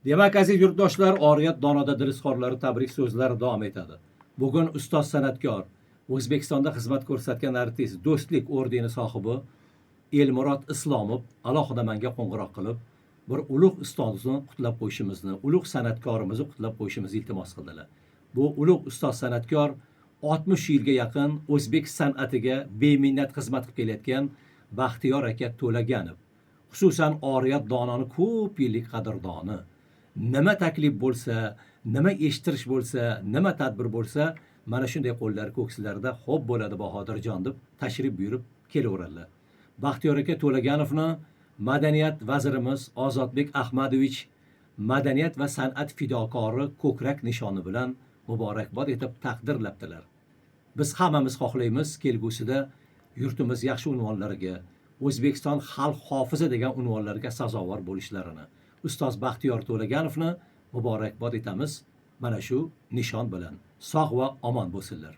Demak, aziz yurtdoshlar, Oriyat Donoda dilizxorlari tabrik so'zlari davom etadi. Bugun ustoz san'atkor, O'zbekistonda xizmat ko'rsatgan artist, Do'stlik ordeni sohibi Elmurod Islomov alohida menga qo'ng'iroq qilib, bir ulug' ustozni qutlab qo'yishimizni, ulug' san'atkorimizni qutlab qo'yishimizni iltimos qildilar. Bu ulug' ustoz san'atkor 60 yilga yaqin o'zbek san'atiga beminnat xizmat qilib kelayotgan Baxtiyor aka To'laganov. Xususan Oriyat Dononi ko'p yillik qadrdoni. Nima taklif bo'lsa, nima eshittirish bo'lsa, nima tadbir bo'lsa, mana shunday qo'llar ko'kslarida xo'p bo'ladi Bahodirjon deb tashrif buyurib kelaveradilar. Baxtiyor aka To'laganovni madaniyat vazirimiz Ozodbek Ahmadovich madaniyat va san'at fidokori ko'krak nishoni bilan muborakbod etib taqdirlabdilar. Biz hammamiz xohlaymiz kelgusida yurtimiz yaxshi unvonlariga, O'zbekiston xalq hofizi degan unvonlarga sazovor bo'lishlarini. Ustoz Baxtiyor To'laganovni muborakbod etamiz mana shu nishon bilan. Sog' va omon bo'lsinlar.